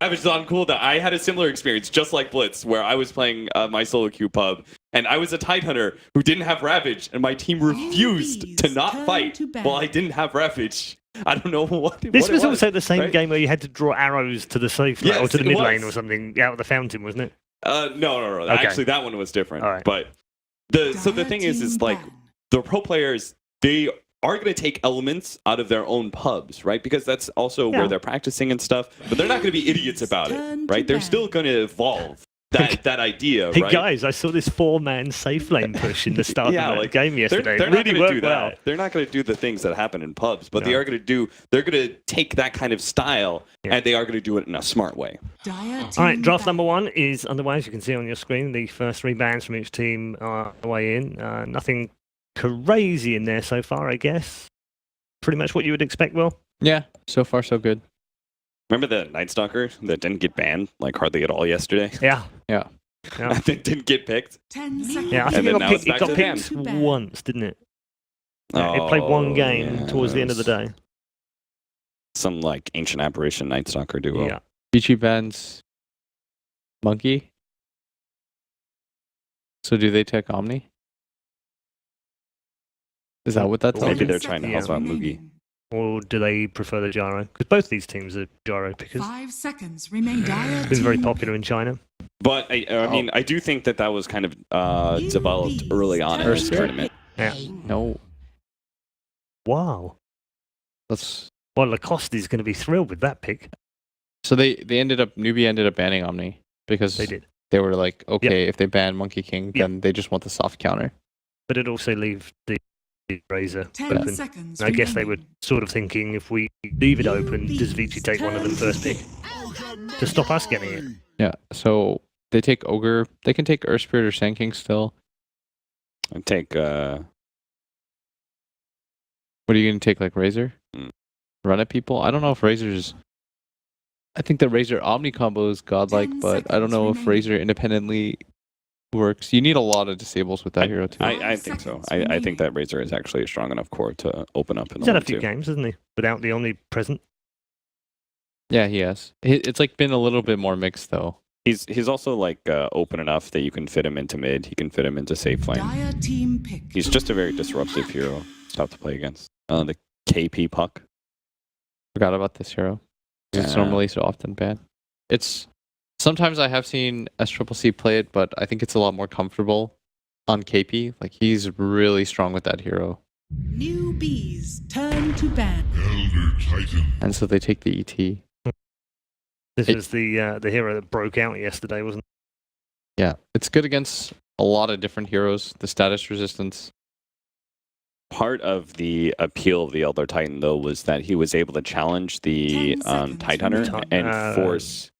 Ravage is on cooldown. I had a similar experience, just like Blitz, where I was playing my solo queue pub, and I was a Tide Hunter who didn't have Ravage, and my team refused to not fight while I didn't have Ravage. I don't know what. This was also the same right? game where you had to draw arrows to the safe lane, or to the mid lane or something out of the fountain, wasn't it? No. Okay. Actually, that one was different. All right. But so the thing is like the pro players, they are going to take elements out of their own pubs, right? Because that's also where they're practicing and stuff. But they're not going to be idiots about it, right? They're still going to evolve that idea, hey right? guys, I saw this 4-man safe lane push in the start of the game yesterday. They're really not worked do that. well. They're not going to do the things that happen in pubs, but they're going to take that kind of style and they are going to do it in a smart way. All right, draft number 1 is underway. As you can see on your screen, the first 3 bans from each team are away in. Nothing crazy in there so far, I guess. Pretty much what you would expect, Will. Yeah, so far so good. Remember the Night Stalker that didn't get banned like hardly at all yesterday? Yeah. That didn't get picked. 10 seconds. Yeah, I think it got back picked once, didn't it? Yeah, it played one game towards the end of the day. Some like ancient apparition Night Stalker duo. Yeah. Vici bans Monkey. So do they take Omni? Is that what that tells Maybe you? they're trying to help out Mugi. Or do they prefer the gyro? Because both these teams are gyro pickers. 5 seconds remain. It's been very popular in China. But I mean, I do think that was kind of developed early on in this tournament. Yeah. No. Wow. That's Well, Lacoste is going to be thrilled with that pick. so NewBee ended up banning Omni because They did. they were like, okay, if they ban Monkey King, then they just want the soft counter. But it also leaves the Razor 10 open. seconds. I guess they were sort of thinking, if we leave it open, does Vici take one of them first pick to stop us getting it? Yeah, so they take Ogre. They can take Earth Spirit or Sand King still. And take What are you going to take, like Razor? Run at people? I don't know if Razor's... I think the Razor Omni combo is godlike, but I don't know if Razor independently works. You need a lot of disables with that hero too. I think so. I think that Razor is actually a strong enough core to open up in He's the had a one few too. games, hasn't he? Without the omnipresent. Yeah, he has. It's like been a little bit more mixed though. He's also like open enough that you can fit him into mid. He can fit him into safe lane. Dire team pick. He's just a very disruptive hero. It's tough to play against. The KP puck. Forgot about this hero. It's normally so often banned. It's sometimes I have seen SCCC play it, but I think it's a lot more comfortable on KP. Like he's really strong with that hero. NewBee's turn to ban. Elder Titan. And so they take the ET. This was the hero that broke out yesterday, wasn't it? Yeah, it's good against a lot of different heroes. The status resistance. Part of the appeal of the Elder Titan, though, was that he was able to challenge the 10 seconds Tide Hunter remaining. and force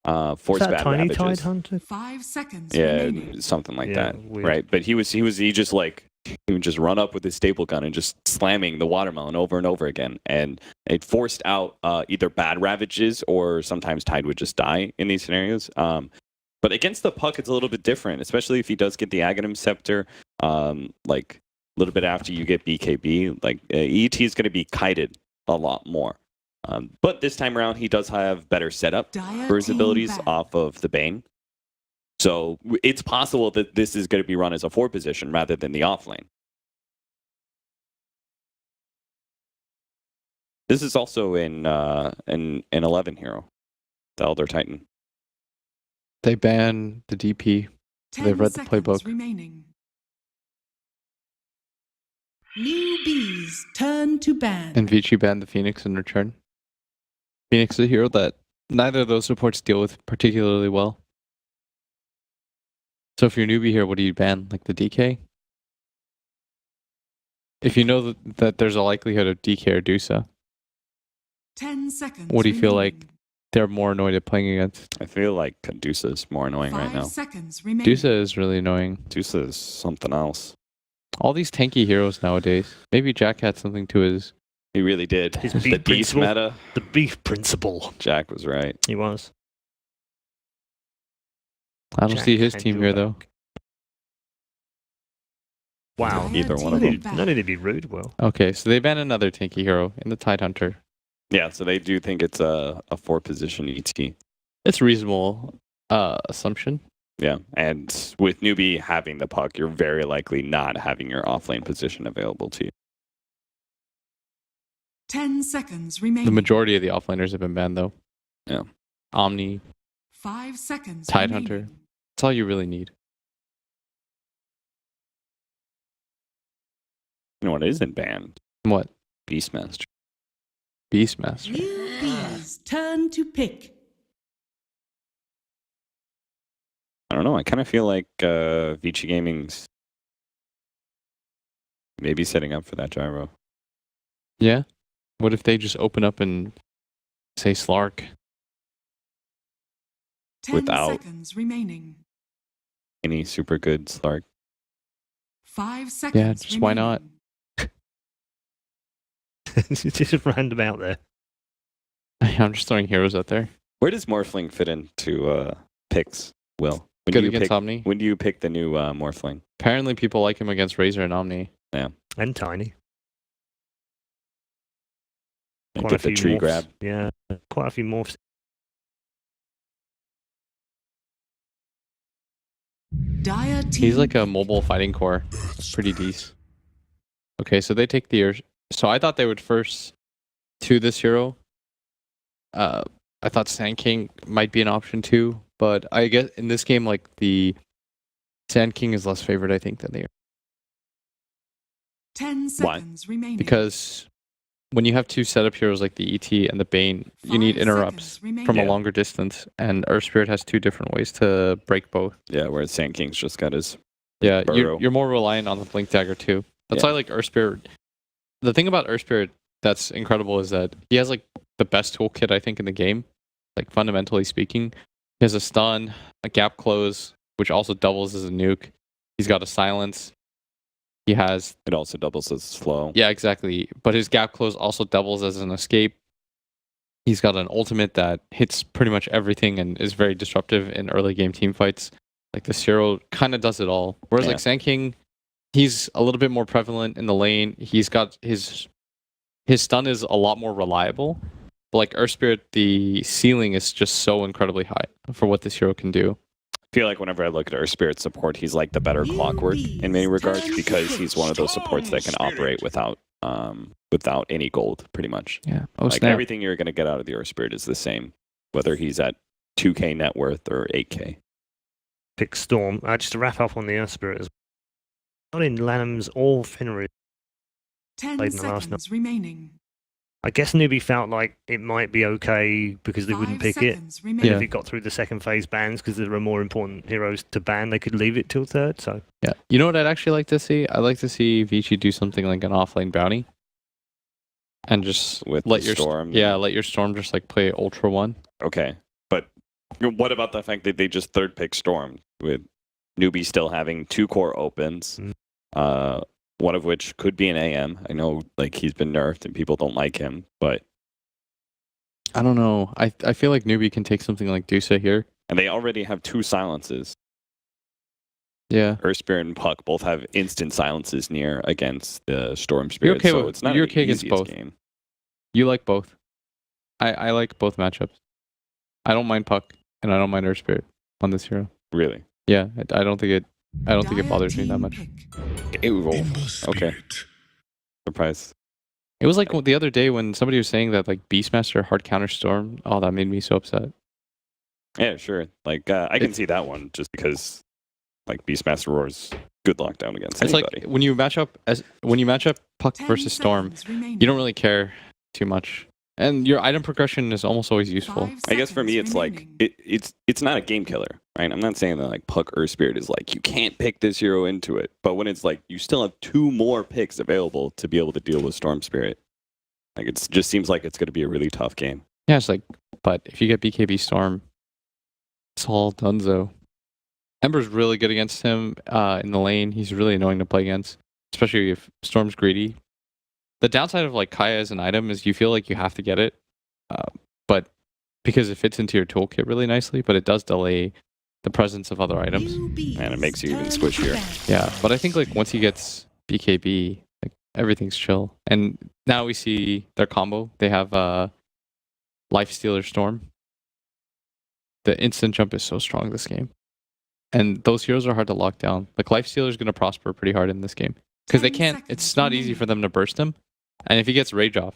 Is bad that tiny ravages. Tide Hunter? 5 seconds. Yeah, remaining. something like Yeah, that, weird. right? But he just like he would just run up with his staple gun and just slamming the watermelon over and over again, and it forced out either bad ravages or sometimes Tide would just die in these scenarios. But against the puck, it's a little bit different, especially if he does get the Aghanim Scepter. Like a little bit after you get BKB, like ET is going to be kited a lot more. But this time around, he does have better setup Dire for his team abilities ban. off of the Bane. So it's possible that this is going to be run as a 4 position rather than the off lane. This is also in 11 hero, the Elder Titan. They ban the DP. 10 They've read the seconds playbook. Remaining. NewBee's turn to ban. And Vici banned the Phoenix in return. Phoenix is a hero that neither of those supports deal with particularly well. So if you're NewBee here, what do you ban? Like the DK? If you know that there's a likelihood of DK or Dusa, 10 seconds. what do you feel remaining. like they're more annoyed at playing against? I feel like Cadusa is more annoying 5 right now. seconds remaining. Dusa is really annoying. Cadusa is something else. All these tanky heroes nowadays. Maybe Jack had something to his... He really did. His The beef Beast principle. meta, The beef principle. Jack was right. He was. I don't Jack see his and team here Duke. though. Wow. Either one No of them. need, no need to be rude, Will. Okay, so they ban another tanky hero in the Tide Hunter. Yeah, so they do think it's a 4-position ET. It's a reasonable assumption. Yeah, and with NewBee having the puck, you're very likely not having your offlane position available to you. 10 seconds remaining. The majority of the offliners have been banned, though. Yeah. Omni, 5 seconds Tide remaining. Hunter. That's all you really need. You know what isn't banned? What? Beastmaster. Beastmaster. NewBee's turn to pick. I don't know. I kind of feel like Vici Gaming's maybe setting up for that gyro. Yeah? What if they just open up and say Slark? 10 Without- seconds remaining. Any super good Slark. 5 seconds just why not? remaining. It's just random out there. I'm just throwing heroes out there. Where does Morphling fit into picks, Will? When Good do you against pick, Omni. When do you pick the new Morphling? Apparently people like him against Razor and Omni. And tiny. And Quite get a the few tree morphs. grab. Yeah, quite a few morphs. Dire team. He's like a mobile fighting core. That's pretty decent. Okay, so they take the... So I thought they would first to this hero. I thought Sand King might be an option too, but I guess in this game, like the Sand King is less favored, I think, than they are. 10 Why? seconds remaining. Because when you have two setup heroes like the ET and the Bane, you need 5 interrupts seconds remaining. from a Yeah. longer distance, and Earth Spirit has two different ways to break both. Yeah, whereas Sand King's just got his... Yeah, Burrow. you're more reliant on the Blink Dagger too. That's Yeah. why like Earth Spirit. The thing about Earth Spirit that's incredible is that he has like the best toolkit I think in the game. Like fundamentally speaking, he has a stun, a gap close, which also doubles as a nuke. He's got a silence. He has It also doubles as slow. yeah exactly, but his gap close also doubles as an escape. He's got an ultimate that hits pretty much everything and is very disruptive in early game team fights. Like the Zero kind of does it all. Whereas Yeah. like Sand King, he's a little bit more prevalent in the lane. He's got his stun is a lot more reliable. But like Earth Spirit, the ceiling is just so incredibly high for what this hero can do. I feel like whenever I look at Earth Spirit support, he's like the better Clockwork in many regards because he's one of those supports that can operate without any gold, pretty much. Yeah. Oh Like snap. everything you're going to get out of the Earth Spirit is the same, whether he's at 2K net worth or 8K. Pick Storm. Just to wrap up on the Earth Spirit as well. Not in Lanham's or Fenrir. 10 Played in the last seconds remaining. I guess NewBee felt like it might be okay because they wouldn't 5 pick it. seconds And remaining. if it got through the second phase bans because there were more important heroes to ban, they could leave it till third. So Yeah. You know what I'd actually like to see? I'd like to see Vici do something like an offlane bounty. And just With let the your Storm. let your Storm just like play Ultra 1. Okay, but what about the fact that they just third pick Storm with NewBee still having 2 core opens, one of which could be an AM. I know like he's been nerfed and people don't like him, but I don't know. I feel like NewBee can take something like Dusa here. and they already have 2 silences. Yeah. Earth Spirit and Puck both have instant silences near against the Storm Spirit, okay so with- it's not you're an okay against easiest both. game. You like both. I like both matchups. I don't mind Puck and I don't mind Earth Spirit on this hero. Really? Yeah, I don't think it Dire bothers me that team much. pick. Okay. Surprise. It was like the other day when somebody was saying that like Beastmaster hard counter Storm. Oh, that made me so upset. Yeah, sure. Like I can see that one just because like Beastmaster Roar's good lockdown against It's anybody. like when you match up Puck 10 versus Storm, seconds remaining. you don't really care too much. And your item progression is almost always useful. 5 I guess for me, seconds it's like remaining. it's not a game killer, right? I'm not saying that like Puck Earth Spirit is like you can't pick this hero into it, but when it's like you still have 2 more picks available to be able to deal with Storm Spirit, like it just seems like it's going to be a really tough game. Yeah, it's like, but if you get BKB Storm, it's all donezo. Ember's really good against him in the lane. He's really annoying to play against, especially if Storm's greedy. The downside of like Kaya as an item is you feel like you have to get it, but because it fits into your toolkit really nicely, but it does delay the presence of other items. NewBee's And it makes you even turn to squishier. bat. Yeah, but I think like once he gets BKB, like everything's chill. And now we see their combo. They have Lifestealer Storm. The instant jump is so strong this game. And those heroes are hard to lock down. Like Lifestealer is going to prosper pretty hard in this game. Because they can't, it's not easy for them to burst him. And if he gets Rage off,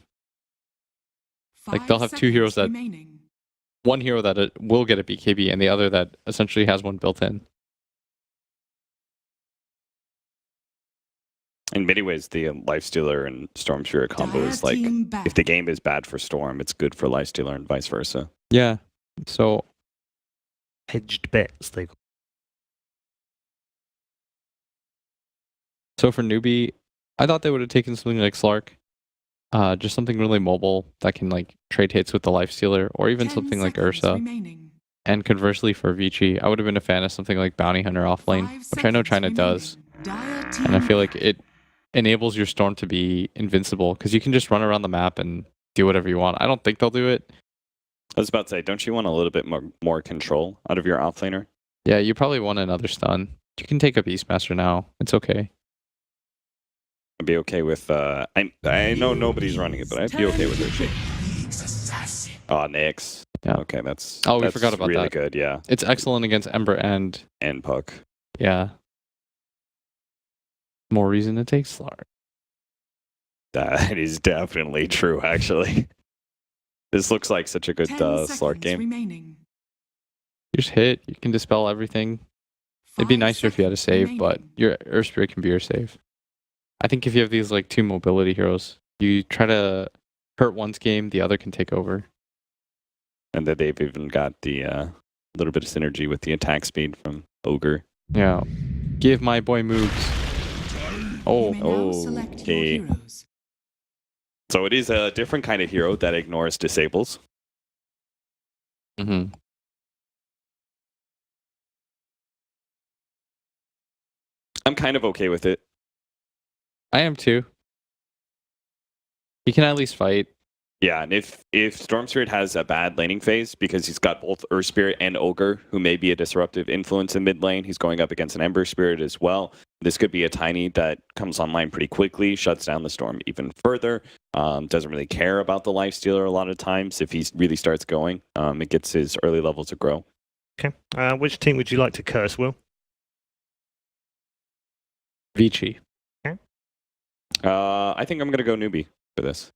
like they'll have 2 heroes that, one hero that will get a BKB and the other that essentially has one built in. In many ways, the Lifestealer and Storm Spirit combo is like, if the game is bad for Storm, it's good for Lifestealer and vice versa. Yeah. So Hedged bets, they So for NewBee, I thought they would have taken something like Slark. Just something really mobile that can like trade hits with the Lifestealer, or even something like Ursa. And conversely for Vici, I would have been a fan of something like Bounty Hunter offlane, which I know China does. And I feel like it enables your Storm to be invincible, because you can just run around the map and do whatever you want. I don't think they'll do it. I was about to say, don't you want a little bit more control out of your offlaner? Yeah, you probably want another stun. You can take a Beastmaster now. It's okay. I'd be okay with, I know nobody's running it, but I'd be okay with Ursa. Oh, Nyx. Yeah. Okay, that's we forgot about really that. Good, yeah. It's excellent against Ember and Puck. Yeah. More reason to take Slark. That is definitely true, actually. This looks like such a good Slark game. You just hit, you can dispel everything. It'd be nicer if you had a save, but your Earth Spirit can be your save. I think if you have these like 2 mobility heroes, you try to hurt one's game, the other can take over. And that they've even got the little bit of synergy with the attack speed from Ogre. Yeah. Give my boy moves. Oh, okay. So it is a different kind of hero that ignores disables. Mm-hmm. I'm kind of okay with it. I am too. He can at least fight. Yeah, and if Storm Spirit has a bad laning phase, because he's got both Earth Spirit and Ogre, who may be a disruptive influence in mid lane, he's going up against an Ember Spirit as well. This could be a Tiny that comes online pretty quickly, shuts down the Storm even further, doesn't really care about the Lifestealer a lot of times. If he really starts going, it gets his early levels to grow. Okay. Which team would you like to curse, Will? Vici. I think I'm going to go NewBee for this.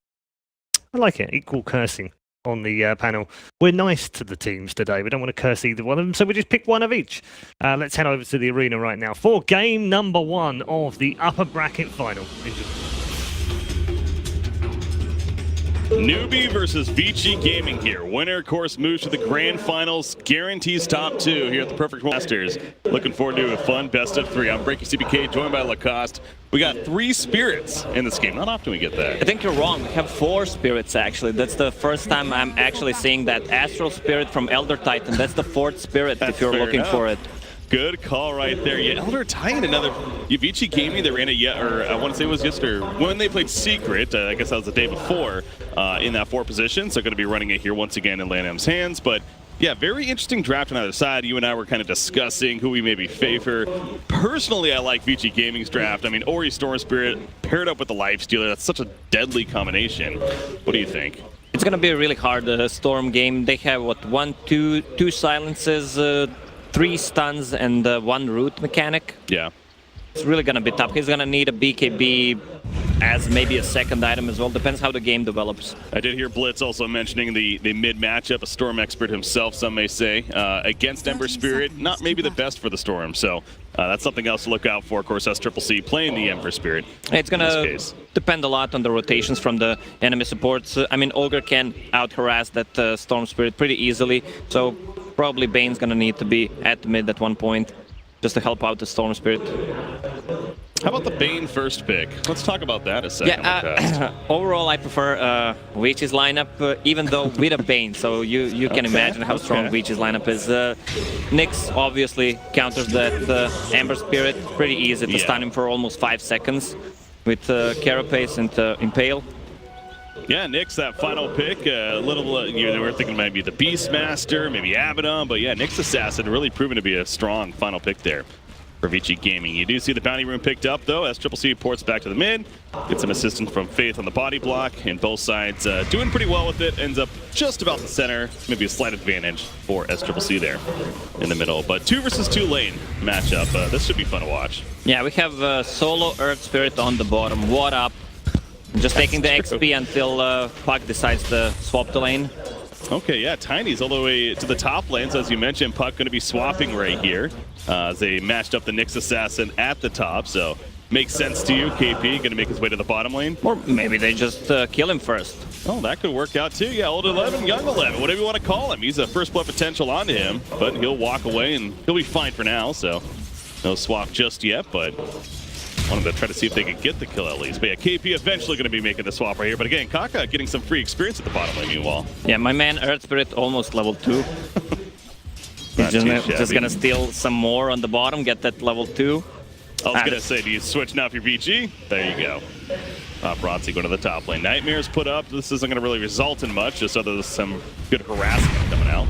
I like it. Equal cursing on the panel. We're nice to the teams today. We don't want to curse either one of them, so we just pick one of each. Let's head over to the arena right now for game number 1 of the upper bracket final. NewBee versus Vici Gaming here. Winner, of course, moves to the grand finals, guarantees top 2 here at the Perfect Masters. Looking forward to a fun best of 3. I'm Breaking CBK, joined by Lacoste. We got 3 spirits in this game. Not often we get that. I think you're wrong. We have 4 spirits, actually. That's the first time I'm actually seeing that. Astral Spirit from Elder Titan. That's the 4th spirit if you're looking for it. Good call right there. Yeah, Elder Titan, another Vici Gaming. They ran it I want to say it was yesterday when they played Secret. I guess that was the day before in that 4 position. So going to be running it here once again in LANM's hands. But yeah, very interesting draft on either side. You and I were kind of discussing who we maybe favor. Personally, I like Vici Gaming's draft. I mean, Ori Storm Spirit paired up with the Lifestealer. That's such a deadly combination. What do you think? It's going to be a really hard Storm game. They have, what, 2 silences, 3 stuns, and 1 root mechanic. Yeah. It's really going to be tough. He's going to need a BKB as maybe a second item as well. Depends how the game develops. I did hear Blitz also mentioning the mid matchup, a Storm expert himself, some may say, against Ember Spirit. Not maybe the best for the Storm, so that's something else to look out for. Of course, SCCC playing the Ember Spirit. It's going to depend a lot on the rotations from the enemy supports. I mean, Ogre can out-harass that Storm Spirit pretty easily, so probably Bane's going to need to be at mid at one point just to help out the Storm Spirit. How about the Bane first pick? Let's talk about that a second. Yeah, overall, I prefer Vici's lineup, even though with a Bane, so you can imagine how strong Vici's lineup is. Nyx obviously counters that Ember Spirit pretty easy to stun him for almost 5 seconds with Carapace and Impale. Yeah, Nyx, that final pick, a little, they were thinking maybe the Beastmaster, maybe Abaddon, but yeah, Nyx Assassin really proven to be a strong final pick there. for Vici Gaming. You do see the bounty rune picked up, though, as CCC ports back to the mid. Get some assistance from Faith on the body block, and both sides doing pretty well with it. Ends up just about the center. Maybe a slight advantage for SCCC there in the middle. But 2 versus 2 lane matchup. This should be fun to watch. Yeah, we have solo Earth Spirit on the bottom. What up? Just taking the XP until Puck decides to swap the lane. Okay, yeah, Tiny's all the way to the top lanes, as you mentioned. Puck going to be swapping right here as they matched up the Nyx Assassin at the top, so makes sense to you. KP going to make his way to the bottom lane. Or maybe they just kill him first. Oh, that could work out too. Yeah, old 11, young 11, whatever you want to call him. He's a first blood potential onto him, but he'll walk away and he'll be fine for now, so no swap just yet, but wanted to try to see if they could get the kill at least. But yeah, KP eventually going to be making the swap right here. But again, Kaka getting some free experience at the bottom lane meanwhile. Yeah, my man Earth Spirit almost level 2. He's just gonna steal some more on the bottom, get that level 2. I was gonna say, do you switch now for your VG? There you go. Bronzy going to the top lane. Nightmares put up. This isn't gonna really result in much, just other than some good harassment coming out.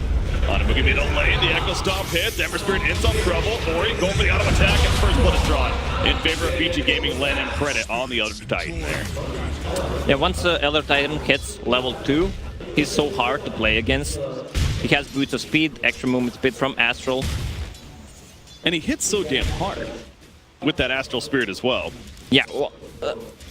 On a Moogie middle lane, the Echo Stomp hits. Ember Spirit in some trouble. Ori going for the auto attack, and first blood is drawn in favor of VG Gaming. Land him credit on the Elder Titan there. Yeah, once Elder Titan hits level 2, he's so hard to play against. He has boots of speed, extra movement speed from Astral. And he hits so damn hard with that Astral Spirit as well. Yeah, well,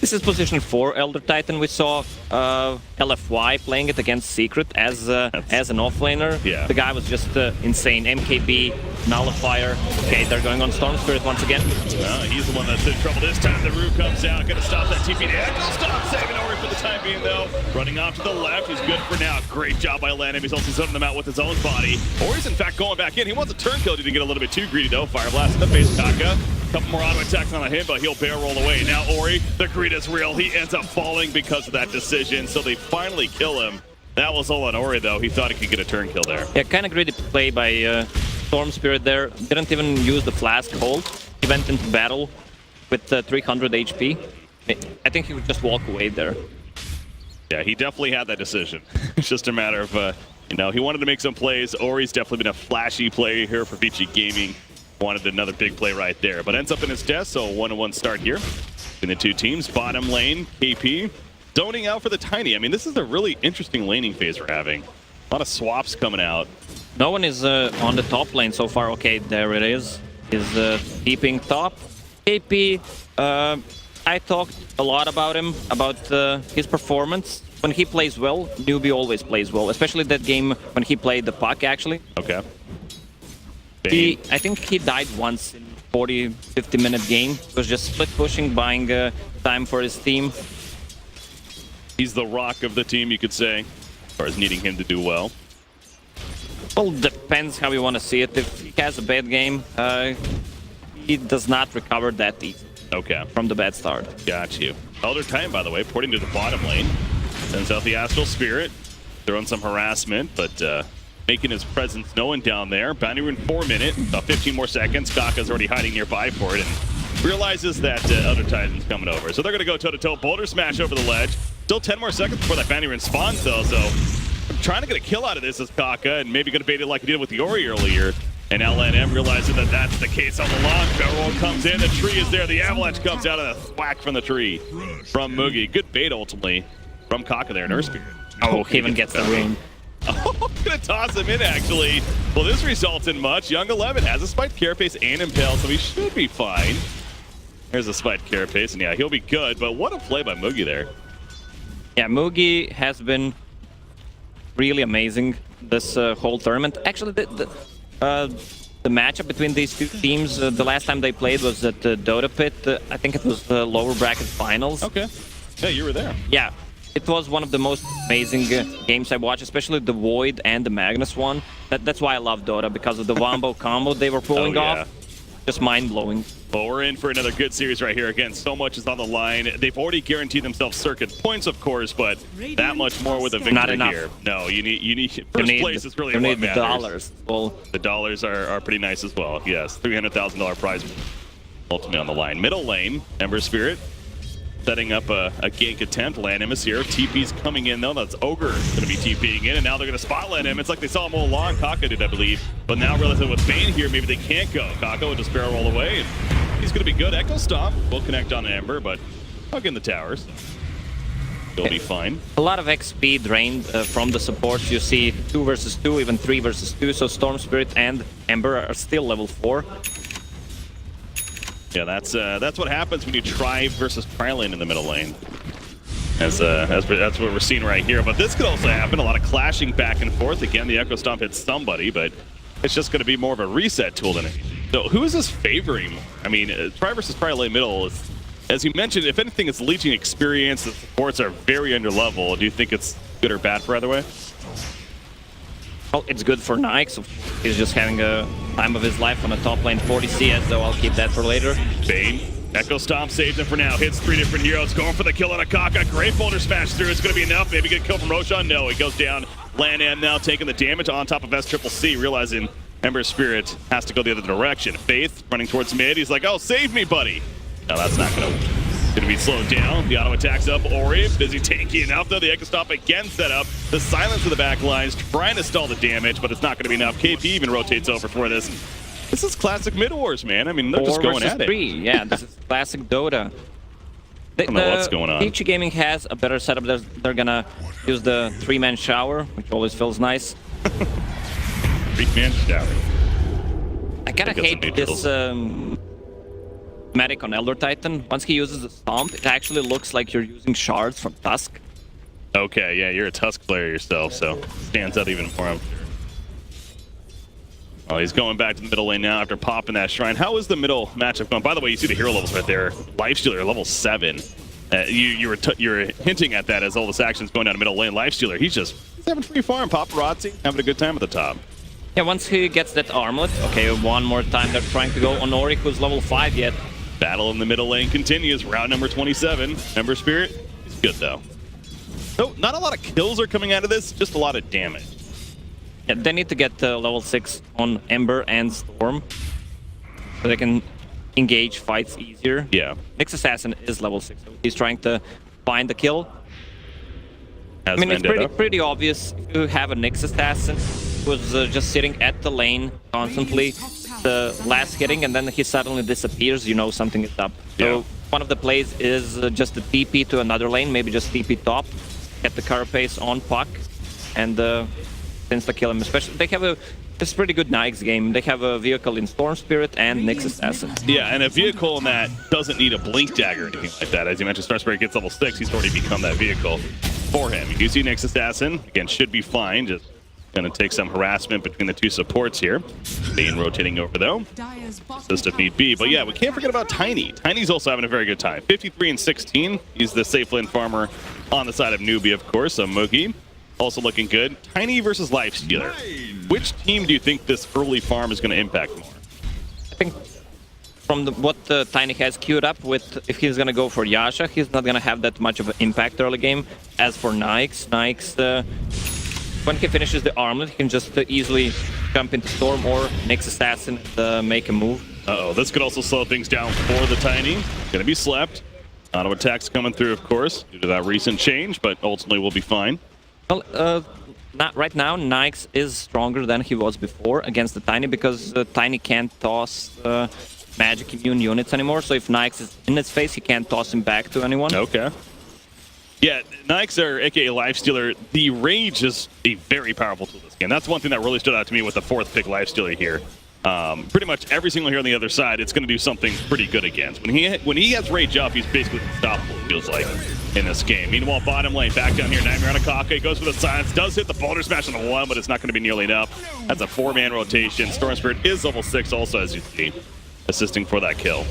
this is position 4 Elder Titan. We saw LFY playing it against Secret as an offlaner. Yeah. The guy was just insane. MKB, Nullifier. Okay, they're going on Storm Spirit once again. He's the one that's in trouble this time. The Root comes out, gonna stop that TP. Echo Stomp saving Ori for the time being though. Running off to the left, he's good for now. Great job by Landham. He's also zoning them out with his own body. Ori's in fact going back in. He wants a turn kill. Did he get a little bit too greedy though? Fire Blast in the face, Kaka. Couple more auto attacks on him, but he'll barrel roll away. Now Ori, the greed is real. He ends up falling because of that decision, so they finally kill him. That was all on Ori though. He thought he could get a turn kill there. Yeah, kind of greedy play by Storm Spirit there. Didn't even use the flask hold. He went into battle with 300 HP. I think he would just walk away there. Yeah, he definitely had that decision. It's just a matter of, you know, he wanted to make some plays. Ori's definitely been a flashy play here for Vici Gaming. Wanted another big play right there, but ends up in his desk, so a 1-1 start here in the two teams. Bottom lane, KP zoning out for the Tiny. I mean, this is a really interesting laning phase we're having. A lot of swaps coming out. No one is on the top lane so far. Okay, there it is. Is keeping top. KP, I talked a lot about him, about his performance. When he plays well, NewBee always plays well, especially that game when he played the Puck, actually. Okay. I think he died once in 40-50 minute game. It was just split pushing, buying time for his team. He's the rock of the team, you could say, as far as needing him to do well. Well, depends how you want to see it. If he has a bad game, he does not recover that easy. Okay. From the bad start. Got you. Elder Titan, by the way, porting to the bottom lane. Sends out the Astral Spirit. Throwing some harassment, but making his presence known down there. Bounty Rune 4 minute, about 15 more seconds. Kaka's already hiding nearby for it and realizes that Elder Titan's coming over. So they're going to go toe-to-toe. Boulder Smash over the ledge. Still 10 more seconds before that Bounty Rune spawns, though, so trying to get a kill out of this is Kaka, and maybe going to bait it like he did with the Ori earlier. And LNM realizing that that's the case on the launch. Barrel comes in, the tree is there. The avalanche comes out of the whack from the tree from Moogie. Good bait, ultimately, from Kaka there in Earth Spirit. Oh, he even gets the ring. Oh, gonna toss him in, actually. Well, this results in much. Young 11 has a spiked carapace and impale, so he should be fine. There's a spiked carapace, and yeah, he'll be good. But what a play by Moogie there. Yeah, Moogie has been really amazing this whole tournament. Actually, the matchup between these two teams, the last time they played was at the Dota Pit. I think it was the lower bracket finals. Okay. Yeah, you were there. Yeah. It was one of the most amazing games I watched, especially the Void and the Magnus one. That's why I love Dota, because of the Wombo combo they were pulling off. Just mind-blowing. Well, we're in for another good series right here. Again, so much is on the line. They've already guaranteed themselves circuit points, of course, but that much more with a victory Not enough. here. No, you need first place is really what matters. You need the dollars. Well, the dollars are pretty nice as well. Yes, $300,000 prize ultimately on the line. Middle lane, Ember Spirit. setting up a gank attempt. Lanimus here. TP's coming in though. That's Ogre going to be TPing in, and now they're going to spotlight him. It's like they saw him all along. Kaka did, I believe. But now realizing with Bane here, maybe they can't go. Kaka will just barrel roll away. And he's going to be good. Echo Stomp will connect on Ember, but hug in the towers. He'll be fine. A lot of XP drained from the supports. You see 2 versus 2, even 3 versus 2. So Storm Spirit and Ember are still level 4. Yeah, that's what happens when you try versus tri-lane in the middle lane. That's what we're seeing right here. But this could also happen. A lot of clashing back and forth. Again, the Echo Stomp hits somebody, but it's just going to be more of a reset tool than anything. So who is this favoring? I mean, tri versus tri-lane middle is, as you mentioned, if anything, it's leeching experience. The supports are very under level. Do you think it's good or bad for either way? Well, it's good for Nyx. He's just having a time of his life on the top lane. 40 CS, though I'll keep that for later. Bane, Echo Stomp saves him for now. Hits 3 different heroes. Going for the kill on Akaka. Great boulder smash through. It's going to be enough. Maybe get a kill from Roshan. No, he goes down. Lan now taking the damage on top of SCCC, realizing Ember Spirit has to go the other direction. Faith running towards mid. He's like, oh, save me, buddy. No, that's not going to be slowed down. The auto attacks up. Ori, busy tanky enough, though. The Echo Stomp again set up. The silence of the back lines, trying to stall the damage, but it's not going to be enough. KP even rotates over for this. This is classic mid wars, man. I mean, they're just going at it. 3. Yeah, this is classic Dota. I don't know what's going on. PG Gaming has a better setup. They're going to use the 3-man shower, which always feels nice. 3-man shower. I kind of hate this medic on Elder Titan. Once he uses the Stomp, it actually looks like you're using shards from Tusk. Okay, yeah, you're a Tusk player yourself, so stands out even more. Oh, he's going back to the middle lane now after popping that shrine. How is the middle matchup going? By the way, you see the hero levels right there. Lifestealer, level 7. You're hinting at that as all this action's going down the middle lane. Lifestealer, he's having free farm. Paparazzi, having a good time at the top. Yeah, once he gets that armlet, okay, one more time they're trying to go on Ori, who's level 5 yet. Battle in the middle lane continues. Round number 27. Ember Spirit, he's good though. So, not a lot of kills are coming out of this, just a lot of damage. Yeah, they need to get level 6 on Ember and Storm, so they can engage fights easier. Yeah. Nyx Assassin is level 6, so he's trying to find the kill. As I mean, it's pretty obvious. If you have a Nyx Assassin who's just sitting at the lane constantly, the last hitting, and then he suddenly disappears, you know something is up. So yeah. One of the plays is just a TP to another lane, maybe just TP top, get the carapace on Puck, and insta-kill him. Especially, they have it's a pretty good Nyx game. They have a vehicle in Storm Spirit and Nyx Assassin. Yeah, and a vehicle in that doesn't need a Blink Dagger or anything like that. As you mentioned, Storm Spirit gets level 6, he's already become that vehicle for him. You see Nyx Assassin, again, should be fine, just gonna take some harassment between the two supports here. Bane rotating over though. Just if need be. But yeah, we can't forget about Tiny. Tiny's also having a very good time. 53 and 16. He's the safe lane farmer on the side of NewBee, of course. So Mookie also looking good. Tiny versus Lifestealer. Which team do you think this early farm is going to impact more? I think from what Tiny has queued up with, if he's gonna go for Yasha, he's not gonna have that much of an impact early game. As for Nyx, when he finishes the armlet, he can just easily jump into Storm or Nyx Assassin and make a move. Uh-oh, this could also slow things down for the Tiny. Gonna be slept. Auto attacks coming through, of course, due to that recent change, but ultimately we'll be fine. Well, not right now, Nyx is stronger than he was before against the Tiny because Tiny can't toss magic immune units anymore. So if Nyx is in his face, he can't toss him back to anyone. Okay. Yeah, Nyx, or aka Lifestealer, the Rage is a very powerful tool this game. That's one thing that really stood out to me with the 4th pick Lifestealer here. Pretty much every single hero on the other side, it's going to do something pretty good against. When he has Rage up, he's basically unstoppable, it feels like, in this game. Meanwhile, bottom lane, back down here, Nightmare on Akaka, goes for the silence, does hit the boulder smash on the 1, but it's not going to be nearly enough. That's a 4-man rotation. Storm Spirit is level 6 also, as you see, assisting for that kill.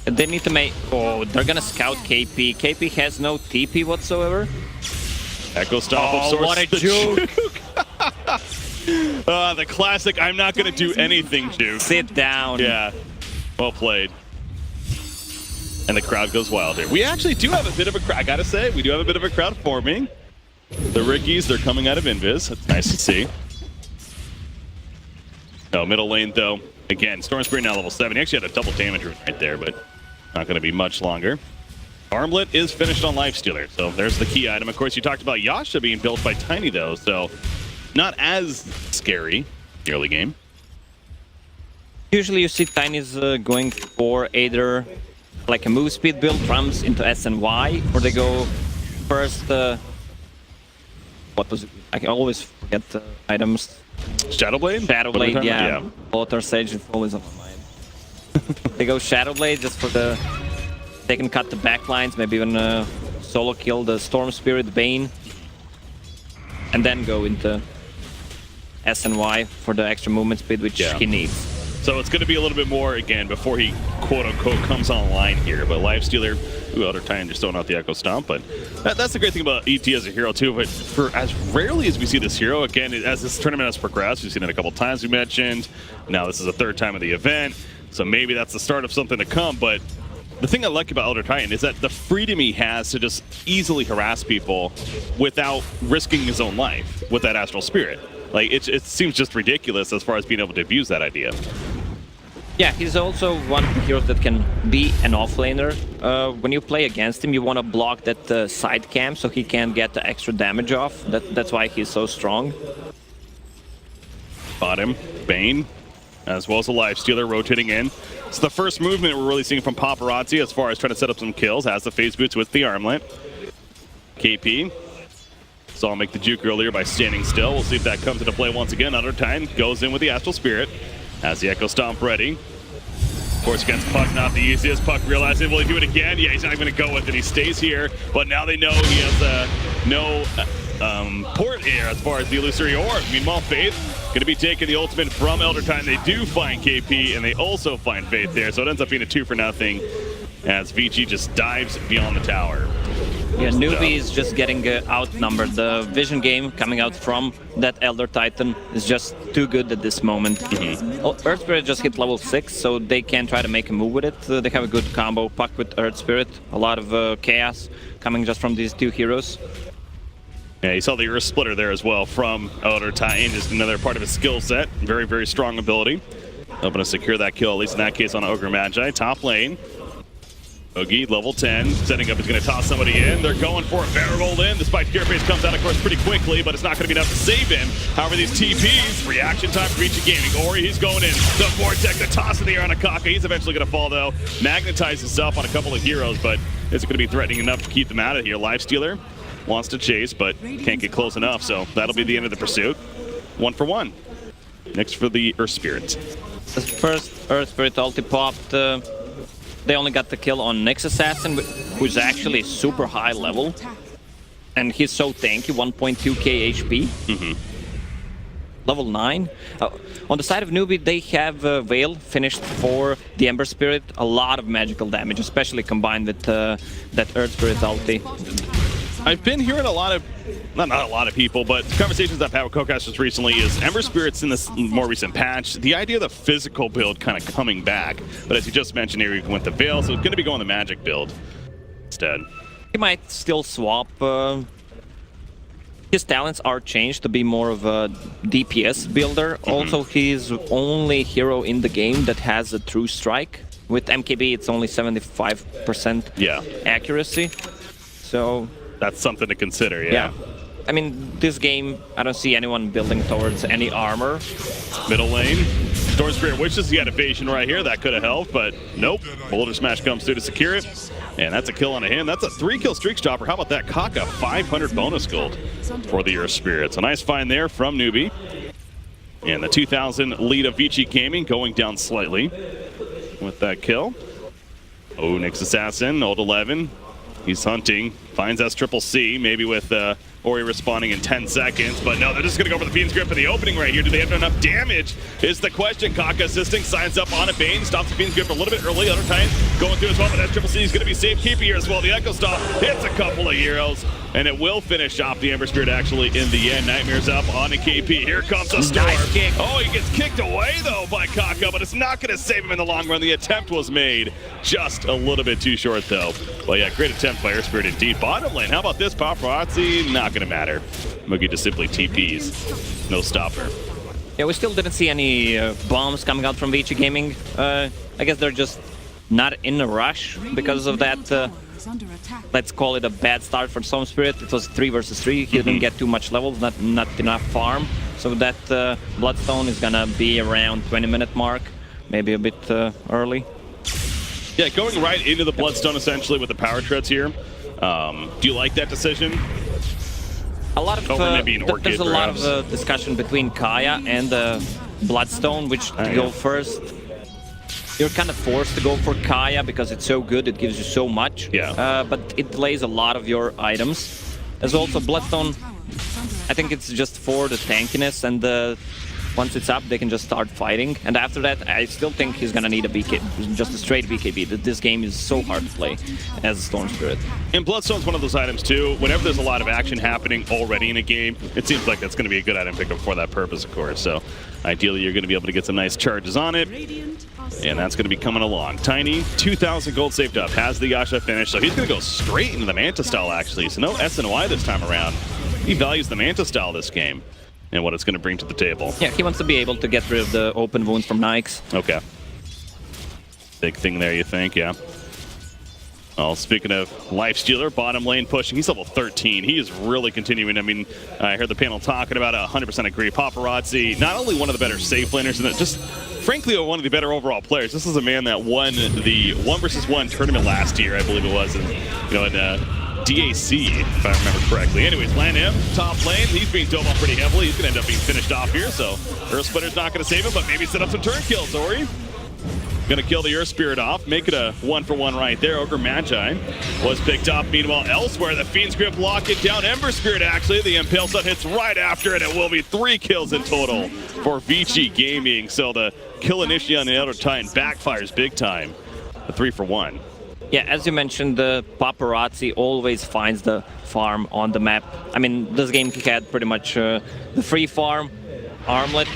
They need to make... Oh, they're gonna scout KP. KP has no TP whatsoever. Echo Stomp of sorts. What a juke! The classic, I'm not gonna do anything juke. Sit down. Yeah, well played. And the crowd goes wild here. We actually do have a bit of a crowd, I gotta say, we do have a bit of a crowd forming. The Rickies, they're coming out of Invis. That's nice to see. No, middle lane though. Again, Storm Spirit now level 7. He actually had a double damage rune right there, but not going to be much longer. Armlet is finished on Lifestealer, so there's the key item. Of course, you talked about Yasha being built by Tiny, though, so not as scary the early game. Usually you see Tiny's going for either like a move speed build, drums into S and Y, or they go first. What was it? I can always forget the items. Shadowblade? Shadowblade, yeah. Water Sage is always on my mind. They go Shadowblade just for the. They can cut the backlines, maybe even solo kill the Storm Spirit Bane, and then go into S and Y for the extra movement speed, which he needs. So it's going to be a little bit more, again, before he, quote-unquote, comes online here. But Lifestealer, Elder Titan just throwing out the Echo Stomp. But that's the great thing about ET as a hero, too. But for as rarely as we see this hero, again, as this tournament has progressed, we've seen it a couple times, we mentioned. Now this is the third time of the event. So maybe that's the start of something to come. But the thing I like about Elder Titan is that the freedom he has to just easily harass people without risking his own life with that Astral Spirit. Like, it seems just ridiculous as far as being able to abuse that idea. Yeah, he's also one of the heroes that can be an offlaner. When you play against him, you want to block that side camp so he can get the extra damage off. That's why he's so strong. Got him. Bane, as well as a Lifestealer rotating in. It's the first movement we're really seeing from Paparazzi as far as trying to set up some kills. Has the phase boots with the armlet. KP saw him make the juke earlier by standing still. We'll see if that comes into play once again. Elder Titan goes in with the Astral Spirit. Has the Echo Stomp ready. Of course, against Puck, not the easiest. Puck realizing, will he do it again? Yeah, he's not even going to go with it. He stays here, but now they know he has no port here as far as the illusory orb. Meanwhile, Faith going to be taking the ultimate from Elder Titan. They do find KP, and they also find Faith there, so it ends up being a 2-0 as Vici just dives beyond the tower. Yeah, NewBee is just getting outnumbered. The vision game coming out from that Elder Titan is just too good at this moment. Earth Spirit just hit level 6, so they can try to make a move with it. They have a good combo, Puck with Earth Spirit. A lot of chaos coming just from these two heroes. Yeah, you saw the Earth Splitter there as well from Elder Titan. Just another part of his skill set. Very, very strong ability. Hoping to secure that kill, at least in that case on Ogre Magi. Top lane. Oogie, level 10, setting up, is going to toss somebody in. They're going for a barrel roll in. The Spike Carapace comes out, of course, pretty quickly, but it's not going to be enough to save him. However, these TPs, reaction time for Vici Gaming. Ori, he's going in. The Vortex, the toss in the air on Akaka. He's eventually going to fall, though. Magnetize himself on a couple of heroes, but is it going to be threatening enough to keep them out of here? Lifestealer wants to chase, but can't get close enough, so that'll be the end of the pursuit. 1 for 1. Next for the Earth Spirit. The first Earth Spirit ulti popped. They only got the kill on Nyx Assassin, who's actually super high level. And he's so tanky, 1.2k HP. Level 9. On the side of NewBee, they have Veil finished for the Ember Spirit. A lot of magical damage, especially combined with that Earth Spirit ulti. I've been hearing a lot of, not a lot of people, but conversations I've had with co-casters recently is Ember Spirit's in this more recent patch. The idea of the physical build kind of coming back, but as you just mentioned here, you went the Veil, so it's going to be going the magic build instead. He might still swap. His talents are changed to be more of a DPS builder. Also, he's only hero in the game that has a true strike. With MKB, it's only 75% accuracy. So that's something to consider, yeah. I mean, this game, I don't see anyone building towards any armor. Middle lane. Storm Spirit wishes he had evasion right here. That could have helped, but nope. Boulder Smash comes through to secure it. And that's a kill on him. That's a 3-kill streak stopper. How about that? Kaka, 500 bonus gold for the Earth Spirit. So nice find there from NewBee. And the 2,000 lead of Vici Gaming going down slightly with that kill. Oh, Nyx Assassin, old 11. He's hunting, finds SCCC, maybe with Ori responding in 10 seconds, but no, they're just gonna go for the Fiend's Grip for the opening right here. Do they have enough damage? Is the question. Kaka assisting, signs up on a Bane, stops the Fiend's Grip a little bit early. Elder Titan going through as well, but SCCC is gonna be safe. Keeping here as well. The Echo Stomp hits a couple of heroes, and it will finish off the Ember Spirit actually in the end. Nightmares up on a KP. Here comes a Storm. Nice kick. Oh, he gets kicked away though by Kaka, but it's not gonna save him in the long run. The attempt was made just a little bit too short though. Well, yeah, great attempt by Earth Spirit indeed. Bottom lane, how about this? Paparazzi, not gonna matter. Moogie just simply TPs. No stopper. Yeah, we still didn't see any bombs coming out from Vici Gaming. I guess they're just not in a rush because of that let's call it a bad start for Storm Spirit. It was 3 versus 3. He didn't get too much levels, not enough farm. So that Bloodstone is gonna be around 20-minute mark, maybe a bit early. Yeah, going right into the Bloodstone essentially with the power treads here. Do you like that decision? A lot of there's a lot of discussion between Kaya and Bloodstone, which to go first. You're kind of forced to go for Kaya because it's so good, it gives you so much. Yeah. But it delays a lot of your items. There's also Bloodstone, I think it's just for the tankiness, and once it's up, they can just start fighting. And after that, I still think he's gonna need a BK, just a straight BKB. This game is so hard to play as a Storm Spirit. And Bloodstone's one of those items too. Whenever there's a lot of action happening already in a game, it seems like that's going to be a good item pickup for that purpose, of course. So ideally, you're going to be able to get some nice charges on it. And that's going to be coming along. Tiny, 2,000 gold saved up, has the Yasha finish, so he's going to go straight into the Manta style, actually. So no SNY this time around. He values the Manta style this game and what it's going to bring to the table. Yeah, he wants to be able to get rid of the open wounds from Nikes. Okay. Big thing there, you think? Yeah. Well, speaking of Lifestealer, bottom lane pushing. He's level 13. He is really continuing. I mean, I heard the panel talking about it. 100% agree. Paparazzi, not only one of the better safe laners, and just frankly one of the better overall players. This is a man that won the 1 versus 1 tournament last year, I believe it was, and DAC, if I remember correctly. Anyways, land him, top lane. He's being dove off pretty heavily. He's going to end up being finished off here, so Earth Splitter's not going to save him, but maybe set up some turn kills, Ori. Going to kill the Earth Spirit off, make it a 1-for-1 right there. Ogre Magi was picked up. Meanwhile, elsewhere, the Fiend's Grip lock it down. Ember Spirit, actually, the Impale Sun hits right after it. It will be 3 kills in total for Vici Gaming. So the kill initiate on the Elder Titan backfires big time. A 3-for-1. Yeah, as you mentioned, the Paparazzi always finds the farm on the map. I mean, this game he had pretty much the free farm, Armlet,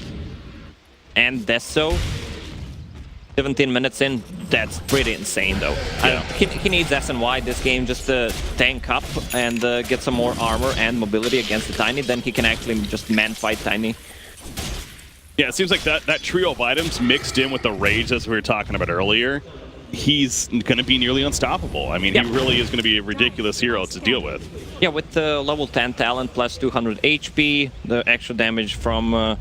and Deso. 17 minutes in, that's pretty insane though. Yeah. He needs SNY this game just to tank up and get some more armor and mobility against the Tiny, then he can actually just man-fight Tiny. Yeah, it seems like that trio of items mixed in with the Rage as we were talking about earlier, he's going to be nearly unstoppable. I mean, he really is going to be a ridiculous hero to deal with. Yeah, with the level 10 talent plus 200 HP, the extra damage from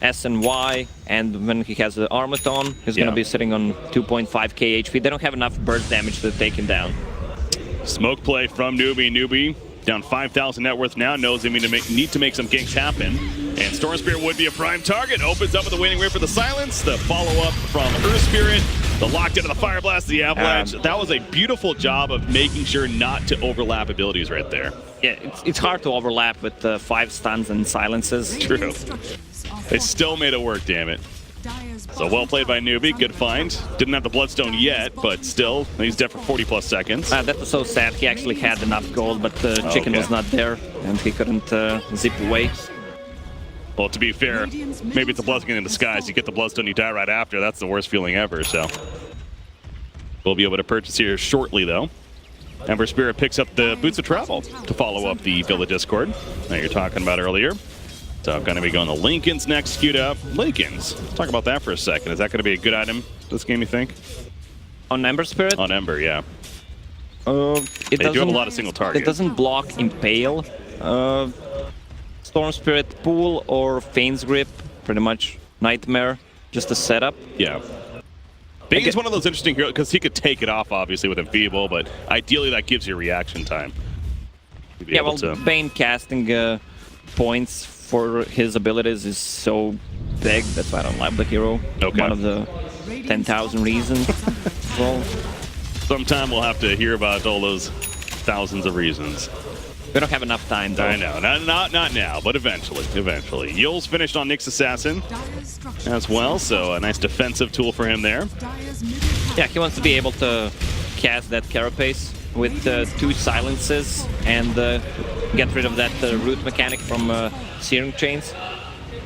SNY, and when he has the Armlet on, he's going to be sitting on 2.5k HP. They don't have enough burst damage to take him down. Smoke play from NewBee. NewBee down 5,000 net worth now, knows they need to make some ganks happen. And Storm Spirit would be a prime target. Opens up with the Waiting Ray for the silence. The follow-up from Earth Spirit. The lockdown of the Fire Blast, the Avalanche. That was a beautiful job of making sure not to overlap abilities right there. Yeah, it's hard to overlap with 5 stuns and silences. True. They still made it work, damn it. So well played by NewBee, good find. Didn't have the Bloodstone yet, but still, he's dead for 40 plus seconds. That was so sad. He actually had enough gold, but the chicken was not there, and he couldn't zip away. Well, to be fair, maybe it's a blessing in disguise. You get the Bloodstone, you die right after. That's the worst feeling ever, so. We'll be able to purchase here shortly, though. Ember Spirit picks up the Boots of Travel to follow up the Villa Discord that you're talking about earlier. So I'm going to be going to Lincoln's next queued up. Lincoln's, let's talk about that for a second. Is that going to be a good item this game, you think? On Ember Spirit? On Ember, yeah. They do have a lot of single target. It doesn't block Impale. Storm Spirit Pool or Fane's Grip, pretty much Nightmare, just a setup. Yeah. Bane is one of those interesting heroes because he could take it off, obviously, with Enfeeble, but ideally that gives you reaction time. Yeah, well, Bane casting points for his abilities is so big, that's why I don't like the hero. Okay. One of the 10,000 reasons. Well, sometime we'll have to hear about all those thousands of reasons. We don't have enough time, though. I know, not now, but eventually. Yule's finished on Nyx Assassin as well, so a nice defensive tool for him there. Yeah, he wants to be able to cast that Carapace with 2 silences and get rid of that root mechanic from Searing Chains.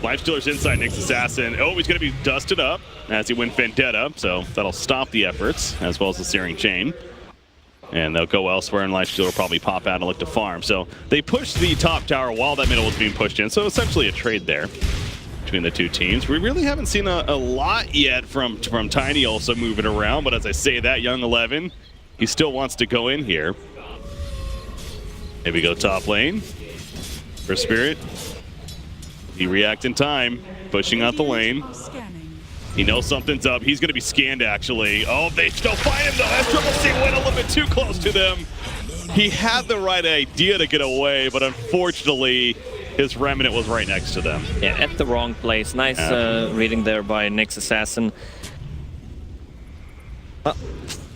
Lifestealer's inside Nyx Assassin. Oh, he's going to be dusted up as he wins Vendetta, so that'll stop the efforts, as well as the Searing Chain. And they'll go elsewhere, and Lifestealer will probably pop out and look to farm. So they pushed the top tower while that middle was being pushed in, so essentially a trade there between the two teams. We really haven't seen a lot yet from Tiny also moving around, but as I say that, Young 11, he still wants to go in here. Maybe go top lane for Spirit. He react in time, pushing out the lane. Scanning. He knows something's up. He's going to be scanned, actually. Oh, they still find him, though. SCC went a little bit too close to them. He had the right idea to get away, but unfortunately, his Remnant was right next to them. Yeah, at the wrong place. Nice reading there by Nyx Assassin.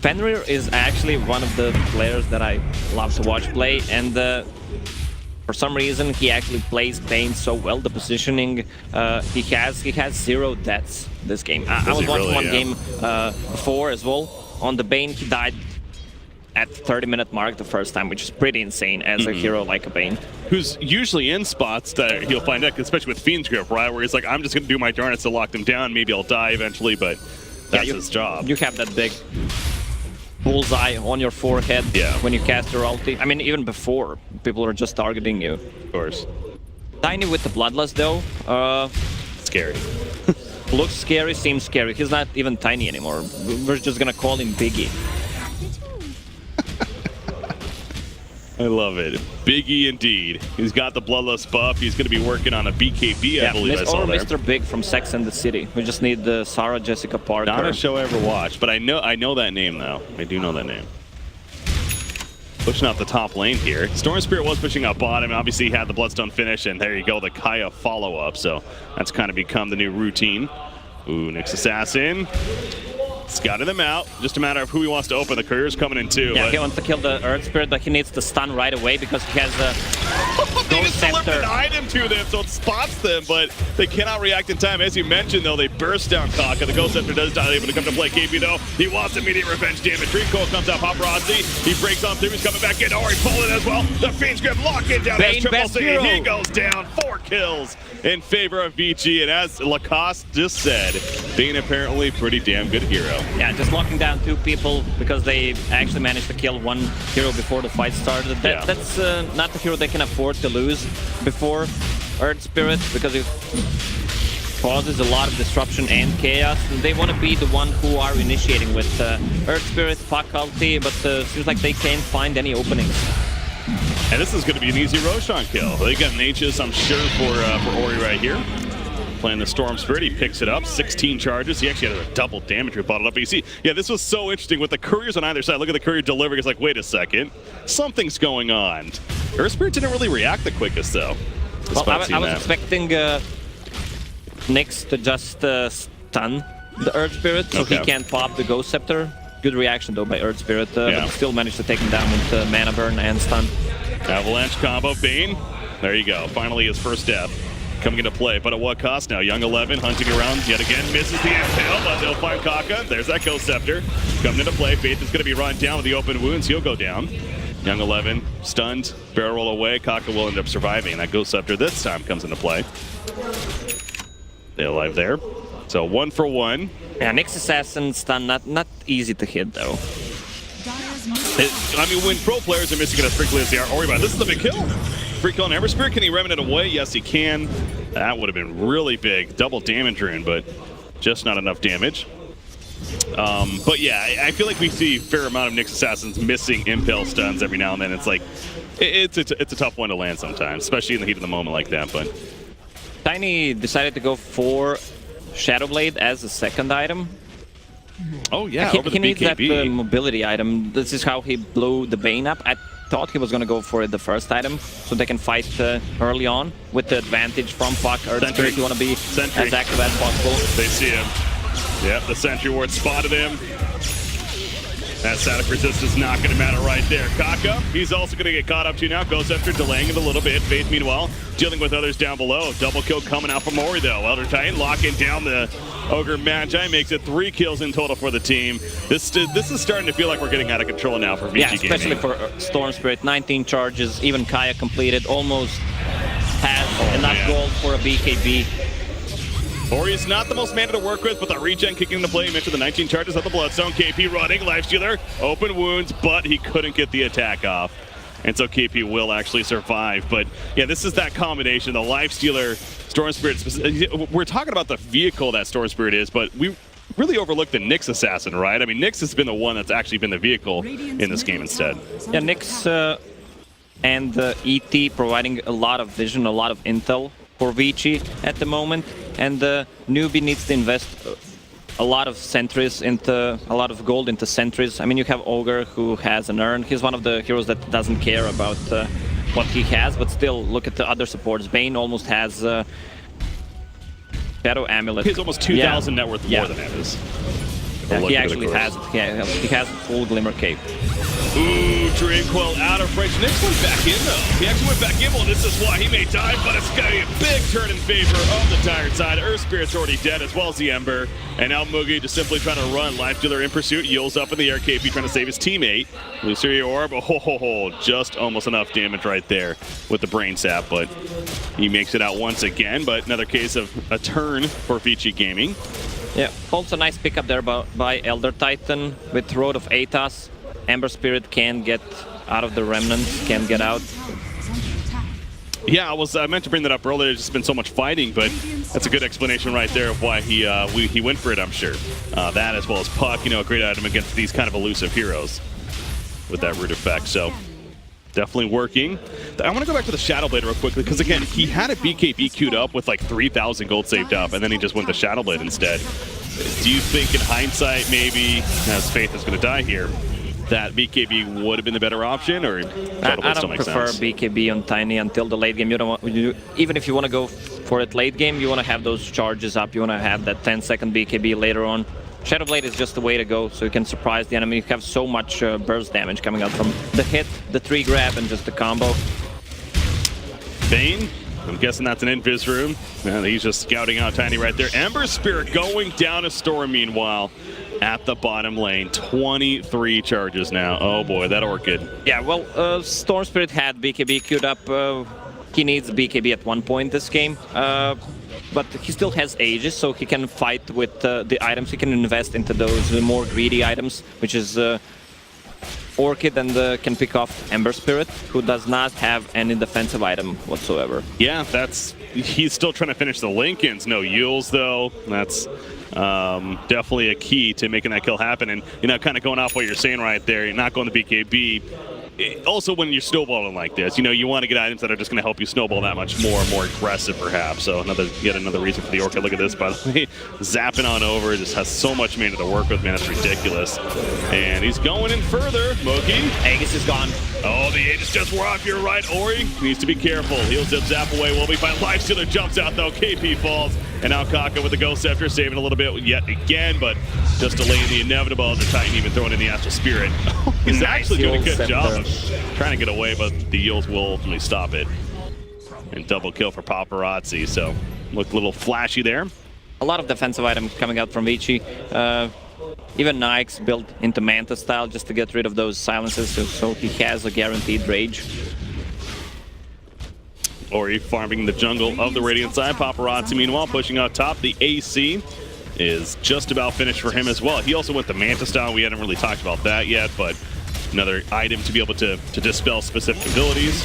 Fenrir is actually one of the players that I love to watch play, and for some reason he actually plays Bane so well. The positioning he has 0 deaths this game. I was watching one game before as well. On the Bane, he died at the 30-minute mark the first time, which is pretty insane as a hero like a Bane. Who's usually in spots that he'll find out, especially with Fiend's Grip, right? Where he's like, I'm just going to do my darnest to lock them down. Maybe I'll die eventually, but that's his job. You have that big bullseye on your forehead when you cast your ulti. I mean, even before, people are just targeting you. Of course. Tiny with the Bloodlust, though. Scary. Looks scary, seems scary. He's not even Tiny anymore. We're just gonna call him Biggie. I love it. Biggie indeed. He's got the Bloodlust buff. He's going to be working on a BKB, I believe I saw there. Mr. Big from Sex and the City. We just need the Sarah Jessica Parker. Not a show I ever watched, but I know that name, though. I do know that name. Pushing out the top lane here. Storm Spirit was pushing out bottom. Obviously, he had the Bloodstone finish, and there you go, the Kaya follow-up. So that's kind of become the new routine. Ooh, Nyx Assassin. Scouting them out. Just a matter of who he wants to open. The courier's coming in too. Yeah, he wants to kill the Earth Spirit, but he needs to stun right away because he has a They just delivered an item to them, so it spots them, but they cannot react in time. As you mentioned, though, they burst down Kaka. The Ghost Scepter does not able to come to play. KP, though, he wants immediate revenge damage. Rico comes out, paparazzi. He breaks on through. He's coming back in. Ori pulling as well. The Fiend's Grip lock it down. Bane, best hero. He goes down. 4 kills in favor of VG, and as Lacoste just said, Bane apparently pretty damn good hero. Yeah, just locking down 2 people because they actually managed to kill 1 hero before the fight started. That's not the hero they can afford to lose before Earth Spirit, because it causes a lot of disruption and chaos. And they want to be the one who are initiating with Earth Spirit, Puck ulti, but seems like they can't find any openings. And this is going to be an easy Roshan kill. They got an Aegis, I'm sure, for Ori right here. Playing the Storm Spirit, he picks it up, 16 charges. He actually had a double damage bottled up. But you see, yeah, this was so interesting with the couriers on either side. Look at the courier delivering. It's like, wait a second, something's going on. Earth Spirit didn't really react the quickest, though. Well, I was expecting Nyx to just stun the Earth Spirit so he can't pop the Ghost Scepter. Good reaction, though, by Earth Spirit, but he still managed to take him down with Mana Burn and stun. Avalanche combo, Bane. There you go. Finally, his first death coming into play, but at what cost now? Young 11 hunting around yet again, misses the impale, but they'll find Kaka. There's that Ghost Scepter coming into play. Faith is going to be run down with the open wounds. He'll go down. Young 11 stunned, barrel roll away. Kaka will end up surviving. That Ghost Scepter this time comes into play. They're alive there. So 1 for 1. Yeah, Nyx Assassin stun, not easy to hit though. I mean, when pro players are missing it as frequently as they are, Ori, this is the big kill. Free kill on Ember Spirit. Can he remnant it away? Yes, he can. That would have been really big. Double damage rune, but just not enough damage. But yeah, I feel like we see a fair amount of Nyx Assassins missing impale stuns every now and then. It's like, it's a tough one to land sometimes, especially in the heat of the moment like that. But Tiny decided to go for Shadow Blade as a second item. Oh yeah, he needs that mobility item. This is how he blew the Bane up. I thought he was going to go for it the first item, so they can fight early on with the advantage from Puck. Earth Spirit, you want to be as active as possible. They see him. Yep, the Sentry Ward spotted him. That static resistance is not going to matter right there. Kaka, he's also going to get caught up to now. Goes after delaying it a little bit. Faith, meanwhile, dealing with others down below. Double kill coming out from Ori, though. Elder Titan locking down the Ogre Magi. Makes it 3 kills in total for the team. This is starting to feel like we're getting out of control now for VG Yeah, especially for Storm Spirit. 19 charges, even Kaya completed. Almost has enough gold for a BKB. Ori is not the most mana to work with, but the regen kicking into play. You mentioned the 19 charges of the Bloodstone. KP running, Lifestealer, open wounds, but he couldn't get the attack off. And so KP will actually survive. But yeah, this is that combination, the Lifestealer, Storm Spirit. We're talking about the vehicle that Storm Spirit is, but we really overlooked the Nyx assassin, right? I mean, Nyx has been the one that's actually been the vehicle in this game instead. Yeah, Nyx and ET providing a lot of vision, a lot of intel for Vici at the moment, and NewBee needs to invest a lot of sentries into a lot of gold into sentries. I mean, you have Ogre who has an urn. He's one of the heroes that doesn't care about what he has, but still look at the other supports. Bane almost has Shadow Amulet. He's almost 2,000 net worth more than that is. Yeah, he actually has it. He has full Glimmer Cape. Ooh, Dreamcoil out of range. Nyx went back in, though. He actually went back in. Well, this is why he may die, but it's going to be a big turn in favor of the Tired side. Earth Spirit's already dead, as well as the Ember. And now Mugi just simply trying to run. Life Dealer in pursuit. Yields up in the air. KP trying to save his teammate. Luceria Orb. Oh, just almost enough damage right there with the Brain Sap, but he makes it out once again. But another case of a turn for Vici Gaming. Yeah, also nice pickup there by Elder Titan with Road of Aethas. Ember Spirit can get out of the Remnants, can get out. Yeah, I meant to bring that up earlier. There's just been so much fighting, but that's a good explanation right there of why he went for it, I'm sure. That as well as Puck, a great item against these kind of elusive heroes with that root effect. So definitely working. I want to go back to the Shadow Blade real quickly, because again, he had a BKB queued up with like 3,000 gold saved up, and then he just went the Shadow Blade instead. Do you think in hindsight, maybe, as Faith is going to die here, that BKB would have been the better option, or I don't prefer BKB on Tiny until the late game. You don't want, even if you want to go for it late game, you want to have those charges up. You want to have that 10-second BKB later on. Shadow Blade is just the way to go, so you can surprise the enemy. You have so much burst damage coming out from the hit, the 3-grab, and just the combo. Bane, I'm guessing that's an invis room. And he's just scouting out Tiny right there. Ember Spirit going down a Storm meanwhile at the bottom lane. 23 charges now. Oh boy, that Orchid. Yeah, well, Storm Spirit had BKB queued up. He needs BKB at one point this game. But he still has Aegis, so he can fight with the items. He can invest into those more greedy items, which is Orchid, and can pick off Ember Spirit, who does not have any defensive item whatsoever. Yeah, he's still trying to finish the Lincolns. No Yules, though. That's definitely a key to making that kill happen. And, kind of going off what you're saying right there, you're not going to BKB. Also, when you're snowballing like this, you want to get items that are just going to help you snowball that much more aggressive, perhaps. So yet another reason for the Orchid. Look at this, by the way. Zapping on over, just has so much mana to work with, man. That's ridiculous. And he's going in further. Moki. Aegis is gone. Oh, the Aegis just wore off. You're right, Ori. Needs to be careful. He'll zap away. Will be fine. Life Stealer jumps out, though. KP falls. And now Kaka with the Ghost Scepter, saving a little bit yet again, but just delaying the inevitable. The Titan even throwing in the Astral Spirit. He's actually doing a good job of trying to get away, but the Yules will ultimately stop it. And double kill for Paparazzi, so looked a little flashy there. A lot of defensive items coming out from Vici. Even Nyx built into Manta style just to get rid of those silences, so he has a guaranteed rage. Ori farming the jungle of the Radiant side. Paparazzi, meanwhile, pushing out top. The AC is just about finished for him as well. He also went the Manta style. We hadn't really talked about that yet, but another item to be able to dispel specific abilities.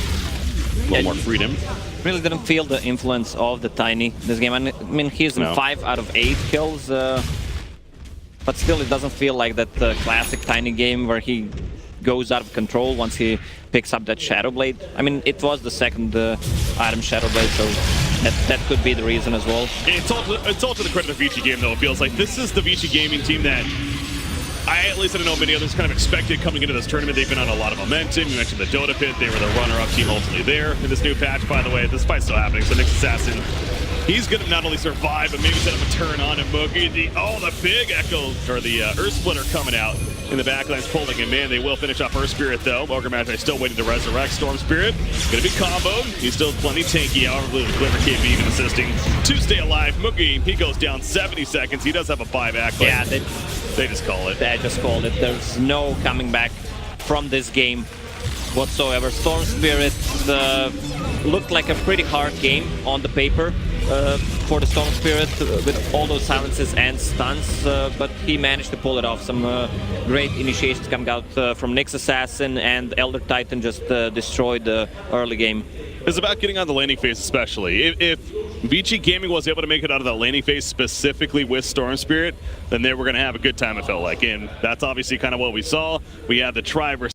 A little more freedom. Really didn't feel the influence of the Tiny this game. I mean, he's in 5 out of 8 kills, but still it doesn't feel like that classic Tiny game where he goes out of control once he picks up that Shadow Blade. I mean, it was the second item Shadow Blade, so that could be the reason as well. It's all to the credit of Vici game, though. It feels like this is the Vici gaming team that at least I don't know many others kind of expected coming into this tournament. They've been on a lot of momentum. You mentioned the Dota Pit. They were the runner-up team ultimately there in this new patch, by the way. This fight's still happening, so Nyx Assassin, he's going to not only survive, but maybe set up a turn on him. Mugi, the big Echo, or the Earth Splitter coming out in the backlines, pulling him in. They will finish off Earth Spirit, though. Ogre Magi still waiting to resurrect Storm Spirit. Going to be comboed. He's still plenty tanky. However, Glimmer KP even assisting to stay alive. Mugi, he goes down 70 seconds. He does have a buyback, but yeah, they just call it. They just called it. There's no coming back from this game whatsoever. Storm Spirit looked like a pretty hard game on the paper for the Storm Spirit with all those silences and stuns, but he managed to pull it off. Some great initiations coming out from Nyx Assassin, and Elder Titan just destroyed the early game. It's about getting on the laning phase, especially. If Vici Gaming was able to make it out of the laning phase specifically with Storm Spirit, then they were going to have a good time, it felt like. And that's obviously kind of what we saw. We had the try versus